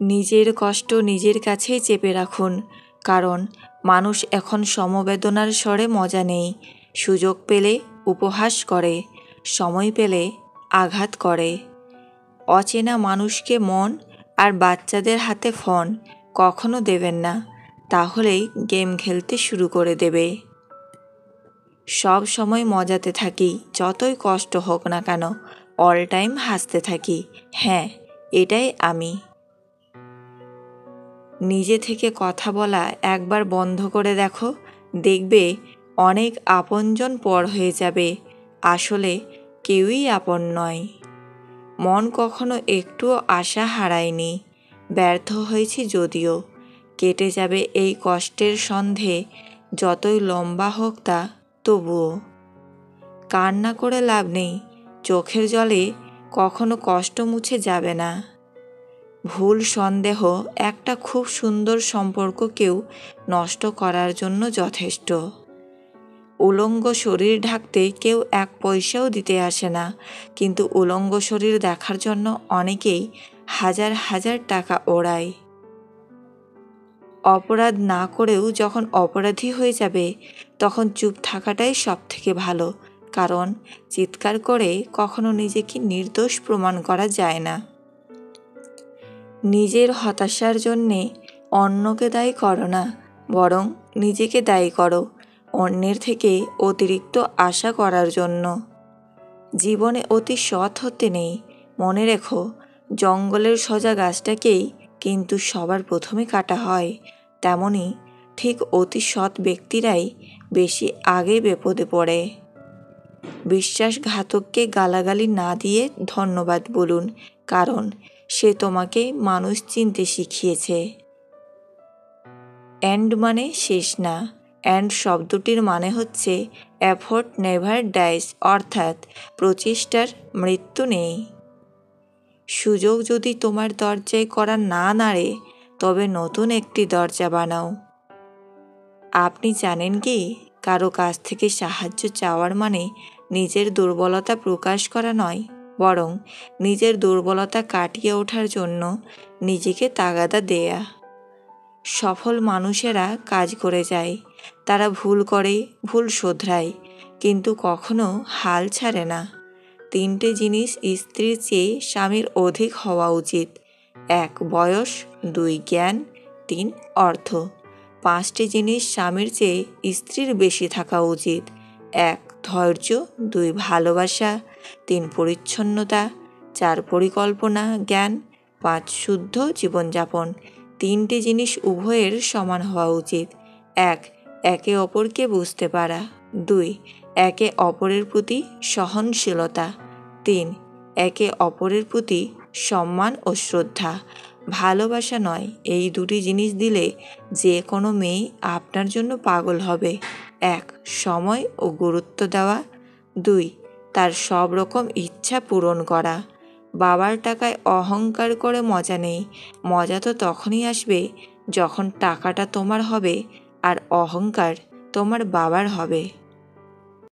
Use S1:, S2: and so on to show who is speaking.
S1: নিজের কষ্ট নিজের কাছেই চেপে রাখুন, কারণ মানুষ এখন সমবেদনার স্বরে মজা নেই। সুযোগ পেলে উপহাস করে, সময় পেলে আঘাত করে। অচেনা মানুষকে মন আর বাচ্চাদের হাতে ফোন কখনো দেবেন না, তাহলেই গেম খেলতে শুরু করে দেবে। সব সময় মজাতে থাকি, যতই কষ্ট হোক না কেন, অল টাইম হাসতে থাকি। হ্যাঁ, এটাই আমি। নিজে থেকে কথা বলা একবার বন্ধ করে দেখো, দেখবে অনেক আপনজন পর হয়ে যাবে। আসলে কেউই আপন নয়। মন কখনো একটুও আশা হারায়নি। ব্যর্থ হয়েছি যদিও, কেটে যাবে এই কষ্টের সন্ধে, যতই লম্বা হোক তা তবুও। কান্না করে লাভ নেই, চোখের জলে কখনো কষ্ট মুছে যাবে না। ভুল সন্দেহ একটা খুব সুন্দর সম্পর্ককেও নষ্ট করার জন্য যথেষ্ট। উলঙ্গ শরীর ঢাকতে কেউ এক পয়সাও দিতে আসে না, কিন্তু উলঙ্গ শরীর দেখার জন্য অনেকেই হাজার হাজার টাকা ওড়ায়। অপরাধ না করেও যখন অপরাধী হয়ে যাবে, তখন চুপ থাকাটাই সব থেকে ভালো, কারণ চিৎকার করে কখনো নিজেকে নির্দোষ প্রমাণ করা যায় না। নিজের হতাশার জন্যে অন্যকে দায়ী করো না, বরং নিজেকে দায়ী করো অন্যের থেকে অতিরিক্ত আশা করার জন্য। জীবনে অতি সৎ হতে নেই, মনে রেখো জঙ্গলের সোজা গাছটাকেই কিন্তু সবার প্রথমে কাটা হয়। তেমনি ঠিক অতি সৎ ব্যক্তিরাই বেশি আগে বিপদে পড়ে। বিশ্বাসঘাতককে গালাগালি না দিয়ে ধন্যবাদ বলুন, কারণ সে তোমাকে মানুষ চিনতে শিখিয়েছে। এন্ড মানে শেষ না, এন্ড শব্দটির মানে হচ্ছে এফোর্ট নেভার ডাইস, অর্থাৎ প্রচেষ্টার মৃত্যু নেই। সুযোগ যদি তোমার দরজায় করা না নাড়ে, তবে নতুন একটি দরজা বানাও। আপনি জানেন কি, কারো কাছ থেকে সাহায্য চাওয়ার মানে নিজের দুর্বলতা প্রকাশ করা নয়, বরং নিজের দুর্বলতা কাটিয়ে ওঠার জন্য নিজেকে তাগাদা দেয়া। সফল মানুষেরা কাজ করে যায়, তারা ভুল করে, ভুল শোধরায়, কিন্তু কখনো হাল ছাড়ে না। 3টে জিনিস স্ত্রীর চেয়ে স্বামীর অধিক হওয়া উচিত: 1 বয়স, 2 জ্ঞান, 3 অর্থ। 5টে জিনিস স্বামীর চেয়ে স্ত্রীর বেশি থাকা উচিত: 1 ধৈর্য, 2 ভালোবাসা, 3 পরিচ্ছন্নতা, 4 পরিকল্পনা জ্ঞান, 5 শুদ্ধ জীবনযাপন। 3টে জিনিস উভয়ের সমান হওয়া উচিত: 1 একে অপরকে বুঝতে পারা, 2 একে অপরের প্রতি সহনশীলতা, 3 একে অপরের প্রতি সম্মান ও শ্রদ্ধা। ভালোবাসা নয়, এই 2টি জিনিস দিলে যে কোনো মেয়ে আপনার জন্য পাগল হবে: 1 সময় ও গুরুত্ব দেওয়া, 2 তার সব রকম ইচ্ছা পূরণ করা। বাবার টাকায় অহংকার করে মজা নেই, মজা তো তখনই আসবে যখন টাকাটা তোমার হবে আর অহংকার তোমার বাবার হবে।